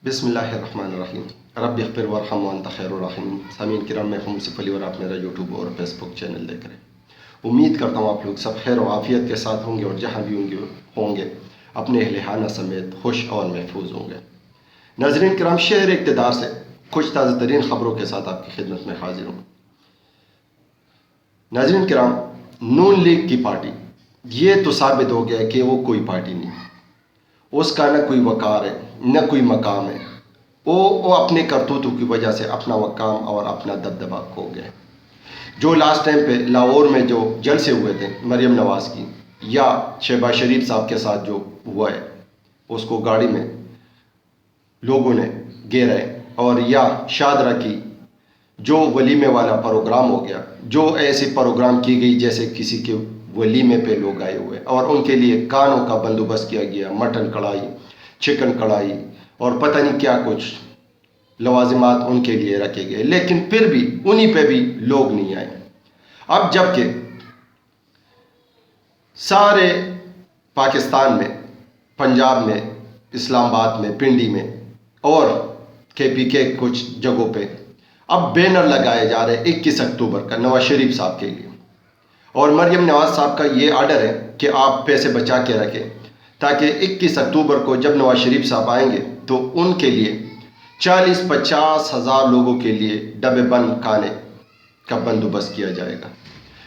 بسم اللہ الرحمن الرحیم رب اغفر وارحم وانت خیر الراحمین۔ سامعین کرام، میں ہوں مصطفیٰ علی اور آپ میرا یوٹیوب اور فیس بک چینل دیکھ رہے ہیں۔ امید کرتا ہوں آپ لوگ سب خیر و عافیت کے ساتھ ہوں گے اور جہاں بھی ہوں گے اپنے اہل خانہ سمیت خوش اور محفوظ ہوں گے۔ ناظرین کرام، شہر اقتدار سے کچھ تازہ ترین خبروں کے ساتھ آپ کی خدمت میں حاضر ہوں۔ ناظرین کرام، نون لیگ کی پارٹی یہ تو ثابت ہو گیا کہ وہ کوئی پارٹی نہیں، اس کا نہ کوئی وقار ہے نہ کوئی مقام ہے۔ وہ اپنے کرتوتوں کی وجہ سے اپنا مقام اور اپنا دبدبہ کھو گئے۔ جو لاسٹ ٹائم پہ لاہور میں جو جلسے ہوئے تھے مریم نواز کی، یا شہباز شریف صاحب کے ساتھ جو ہوا ہے، اس کو گاڑی میں لوگوں نے گھیرا ہے، اور یا شادرہ کی جو ولیمے والا پروگرام ہو گیا، جو ایسی پروگرام کی گئی جیسے کسی کے ولیمے پہ لوگ آئے ہوئے اور ان کے لیے کانوں کا بندوبست کیا گیا، مٹن کڑھائی، چکن کڑھائی اور پتہ نہیں کیا کچھ لوازمات ان کے لیے رکھے گئے، لیکن پھر بھی انہی پہ بھی لوگ نہیں آئے۔ اب جب کہ سارے پاکستان میں، پنجاب میں، اسلام آباد میں، پنڈی میں اور کے پی کے کچھ جگہوں پہ اب بینر لگائے جا رہے 21 اکتوبر کا نواز شریف صاحب کے لیے، اور مریم نواز صاحب کا یہ آرڈر ہے کہ آپ پیسے بچا کے رکھیں تاکہ 21 اکتوبر کو جب نواز شریف صاحب آئیں گے تو ان کے لیے 40-50 ہزار لوگوں کے لیے ڈبے بند کھانے کا بندوبست کیا جائے گا۔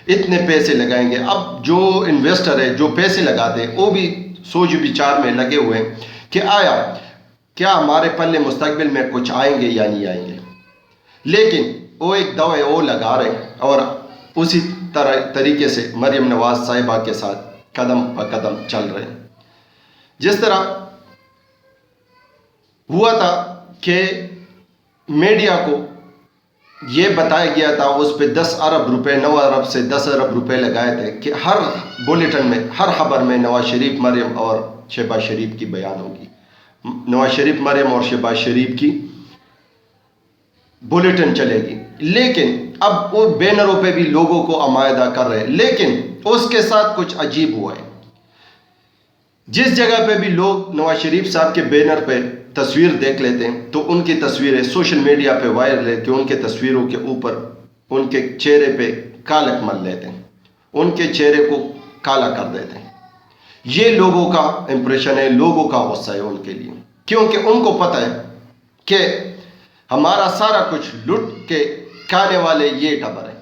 اتنے پیسے لگائیں گے۔ اب جو انویسٹر ہے، جو پیسے لگاتے ہیں، وہ بھی سوچ بچار میں لگے ہوئے ہیں کہ کیا ہمارے پلے مستقبل میں کچھ آئیں گے یا نہیں آئیں گے، لیکن وہ ایک دوے وہ لگا رہے ہیں اور اسی طریقے سے مریم نواز صاحبہ کے ساتھ قدم پہ قدم چل رہے ہیں۔ جس طرح ہوا تھا کہ میڈیا کو یہ بتایا گیا تھا، اس پہ 10 ارب روپے، 9 ارب سے 10 ارب روپے لگائے تھے کہ ہر بولیٹن میں، ہر خبر میں نواز شریف، مریم اور شہباز شریف کی بیان ہوگی، نواز شریف، مریم اور شہباز شریف کی بولیٹن چلے گی۔ لیکن اب وہ بینروں پہ بھی لوگوں کو آمادہ کر رہے ہیں، لیکن اس کے ساتھ کچھ عجیب ہوا ہے۔ جس جگہ پہ بھی لوگ نواز شریف صاحب کے بینر پہ تصویر دیکھ لیتے ہیں تو ان کی تصویریں سوشل میڈیا پہ وائرل ہے کہ ان کے تصویروں کے اوپر ان کے چہرے پہ کالک مل لیتے ہیں، ان کے چہرے کو کالا کر دیتے ہیں۔ یہ لوگوں کا امپریشن ہے، لوگوں کا غصہ ہے ان کے لیے، کیونکہ ان کو پتہ ہے کہ ہمارا سارا کچھ لٹ کے کھانے والے یہ ٹبر ہیں۔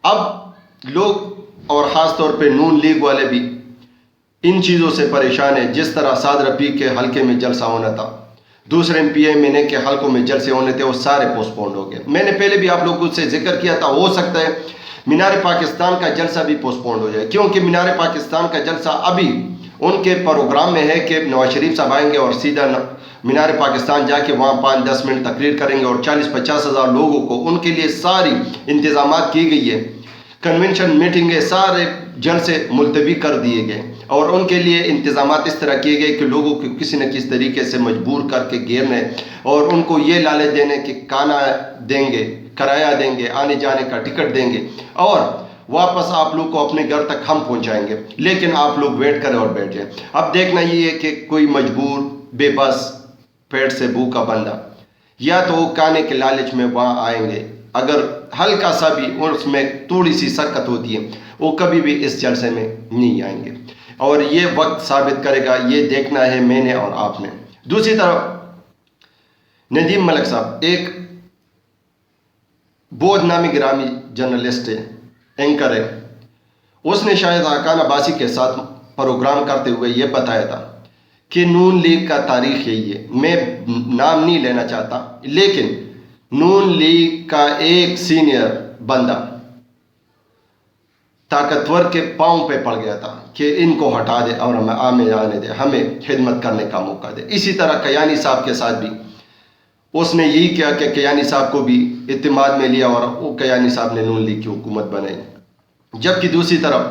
اب لوگ اور خاص طور پہ نون لیگ والے بھی ان چیزوں سے پریشان ہیں۔ جس طرح سعد رفیق کے حلقے میں جلسہ ہونا تھا، دوسرے PMN کے حلقوں میں جلسے ہونے تھے، وہ سارے پوسٹ پونڈ ہو گئے۔ میں نے پہلے بھی آپ لوگوں سے ذکر کیا تھا، ہو سکتا ہے مینار پاکستان کا جلسہ بھی پوسٹ پونڈ ہو جائے، کیونکہ مینار پاکستان کا جلسہ ابھی ان کے پروگرام میں ہے کہ نواز شریف صاحب آئیں گے اور سیدھا مینار پاکستان جا کے وہاں 5-10 منٹ تقریر کریں گے، اور 40-50 ہزار لوگوں کو ان کے لیے ساری انتظامات کی گئی ہے، کنونشن میٹنگیں، سارے جلسے ملتوی کر دیے گئے، اور ان کے لیے انتظامات اس طرح کیے گئے کہ لوگوں کو کسی نہ کسی طریقے سے مجبور کر کے گھیرنے اور ان کو یہ لالچ دینے کہ کھانا دیں گے، کرایہ دیں گے، آنے جانے کا ٹکٹ دیں گے، اور واپس آپ لوگ کو اپنے گھر تک ہم پہنچائیں گے، لیکن آپ لوگ ویٹ کریں اور بیٹھ جائیں۔ اب دیکھنا یہ ہے کہ کوئی مجبور، بے بس، پیٹ سے بھوکا بندہ، یا تو وہ کھانے کے لالچ میں وہاں آئیں گے، اگر ہلکا سا بھی اس میں تھوڑی سی سکت ہوتی ہے وہ کبھی بھی اس جلسے میں نہیں آئیں گے، اور یہ وقت ثابت کرے گا، یہ دیکھنا ہے میں نے اور آپ نے۔ دوسری طرف ندیم ملک صاحب ایک بہت نامی گرامی جرنلسٹ ہے، اینکر ہے، اس نے شاہد حقان عباسی کے ساتھ پروگرام کرتے ہوئے یہ بتایا تھا کہ نون لیگ کا تاریخ یہی ہے۔ میں نام نہیں لینا چاہتا، لیکن نون لیگ کا ایک سینئر بندہ طاقتور کے پاؤں پہ پڑ گیا تھا کہ ان کو ہٹا دے اور ہمیں آنے دے، ہمیں خدمت کرنے کا موقع دے۔ اسی طرح کیانی صاحب کے ساتھ بھی اس نے یہی کیا کہ کیانی صاحب کو بھی اعتماد میں لیا اور وہ کیانی صاحب نے نون لیگ کی حکومت بنائی۔ جبکہ دوسری طرف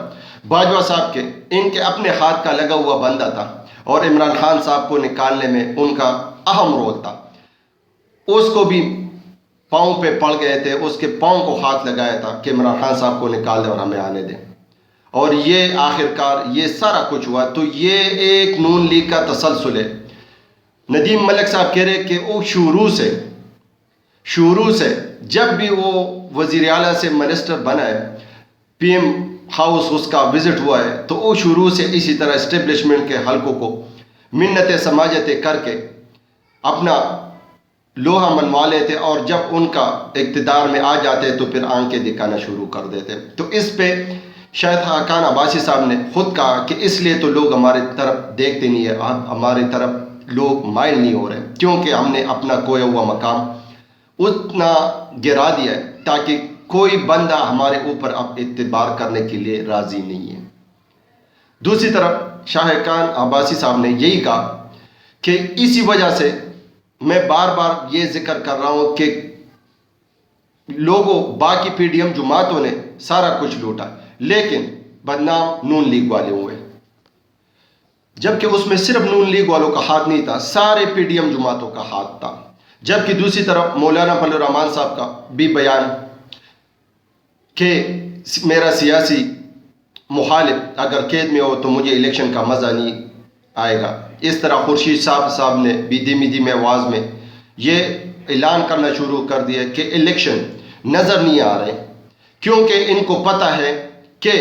باجوہ صاحب کے ان کے اپنے ہاتھ کا لگا ہوا بندہ تھا، اور عمران خان صاحب کو نکالنے میں ان کا اہم رول تھا، اس کو بھی پاؤں پہ پڑ گئے تھے، اس کے پاؤں کو ہاتھ لگایا تھا کہ عمران خان صاحب کو نکال دیں اور ہمیں آنے دیں، اور یہ آخرکار یہ سارا کچھ ہوا۔ تو یہ ایک نون لیگ کا تسلسل ہے۔ ندیم ملک صاحب کہہ رہے کہ وہ شروع سے جب بھی وہ وزیر اعلیٰ سے منسٹر بنا ہے، پی ایم ہاؤس اس کا وزٹ ہوا ہے، تو وہ شروع سے اسی طرح اسٹیبلشمنٹ کے حلقوں کو منتیں سماجتیں کر کے اپنا لوہا منوا لیتے، اور جب ان کا اقتدار میں آ جاتے تو پھر آنکھیں دکھانا شروع کر دیتے۔ تو اس پہ شاید حقان عباسی صاحب نے خود کہا کہ اس لیے تو لوگ ہمارے طرف دیکھتے نہیں ہیں، ہماری طرف لوگ مائل نہیں ہو رہے، کیونکہ ہم نے اپنا کھویا ہوا مقام اتنا گرا دیا ہے تاکہ کوئی بندہ ہمارے اوپر اب اعتبار کرنے کے لیے راضی نہیں ہے۔ دوسری طرف شاہ حقان عباسی صاحب نے یہی کہا کہ اسی وجہ سے میں بار بار یہ ذکر کر رہا ہوں کہ لوگوں باقی پی ڈی ایم جماعتوں نے سارا کچھ لوٹا، لیکن بدنام نون لیگ والے ہوئے، جبکہ اس میں صرف نون لیگ والوں کا ہاتھ نہیں تھا، سارے پی ڈی ایم جماعتوں کا ہاتھ تھا۔ جبکہ دوسری طرف مولانا فضل الرحمان صاحب کا بھی بیان کہ میرا سیاسی مخالف اگر قید میں ہو تو مجھے الیکشن کا مزہ نہیں آئے گا۔ اس طرح خورشید صاحب نے بھی دھیمی آواز میں یہ اعلان کرنا شروع کر دیا کہ الیکشن نظر نہیں آ رہے، کیونکہ ان کو پتہ ہے کہ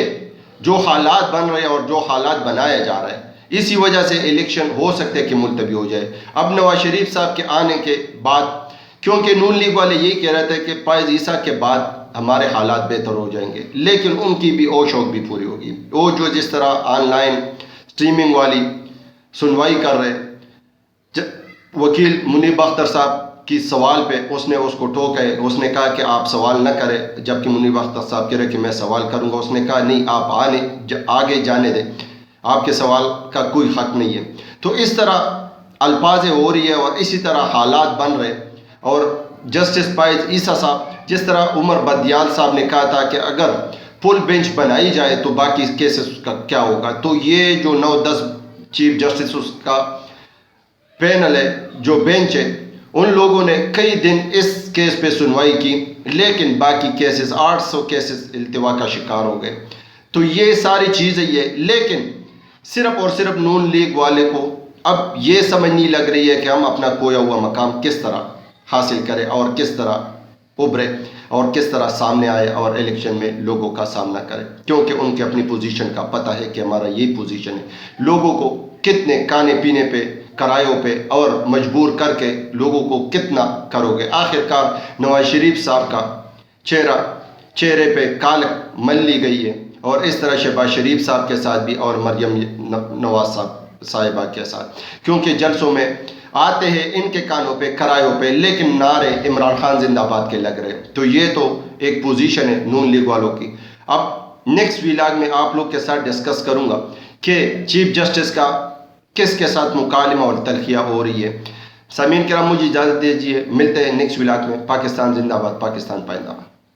جو حالات بن رہے ہیں اور جو حالات بنایا جا رہا ہے، اسی وجہ سے الیکشن ہو سکتے ہیں کہ ملتوی ہو جائے۔ اب نواز شریف صاحب کے آنے کے بعد، کیونکہ نون لیگ والے یہی کہہ رہے تھے کہ فائز عیسیٰ کے بعد ہمارے حالات بہتر ہو جائیں گے، لیکن ان کی بھی او شوق بھی پوری ہوگی۔ وہ جو جس طرح آن لائن سٹریمنگ والی سنوائی کر رہے، وکیل منیب اختر صاحب کی سوال پہ اس نے اس کو ٹوکا ہے، اس نے کہا کہ آپ سوال نہ کریں، جبکہ منیب اختر صاحب کہہ رہے کہ میں سوال کروں گا، اس نے کہا نہیں، آپ آگے جانے دیں، آپ کے سوال کا کوئی حق نہیں ہے۔ تو اس طرح الفاظ ہو رہی ہے اور اسی طرح حالات بن رہے، اور جسٹس فائز عیسیٰ صاحب، جس طرح عمر بدیال صاحب نے کہا تھا کہ اگر فل بینچ بنائی جائے تو باقی کیسز کا کیا ہوگا، تو یہ جو 9-10 چیف جسٹس اس کا پینل ہے، جو بینچ ہے، ان لوگوں نے کئی دن اس کیس پہ سنوائی کی، لیکن باقی کیسز 800 کیسز التوا کا شکار ہو گئے۔ تو یہ ساری چیزیں یہ، لیکن صرف اور صرف نون لیگ والے کو اب یہ سمجھ نہیں لگ رہی ہے کہ ہم اپنا کھویا ہوا مقام کس طرح حاصل کریں اور کس طرح ابھرے اور کس طرح سامنے آئے اور الیکشن میں لوگوں کا سامنا کرے، کیونکہ ان کے اپنی پوزیشن کا پتہ ہے کہ ہمارا یہی پوزیشن ہے۔ لوگوں کو کتنے کھانے پینے پہ، کرایوں پہ اور مجبور کر کے لوگوں کو کتنا کرو گے؟ آخر کار نواز شریف صاحب کا چہرے پہ کالک مل لی گئی ہے، اور اس طرح شہباز شریف صاحب کے ساتھ بھی اور مریم نواز صاحبہ کے ساتھ، کیونکہ جلسوں میں آتے ہیں ان کے کانوں پہ کرایوں پہ، لیکن نعرے عمران خان زندہ باد کے لگ رہے۔ تو یہ تو ایک پوزیشن ہے نون لیگ والوں کی۔ اب نیکسٹ ویلاگ میں آپ لوگ کے ساتھ ڈسکس کروں گا کہ چیف جسٹس کا کس کے ساتھ مکالمہ اور تلخیہ ہو رہی ہے۔ سامعین کرام، مجھے اجازت دیجیے، ملتے ہیں نیکسٹ ویلاگ میں۔ پاکستان زندہ باد، پاکستان پائندہ باد۔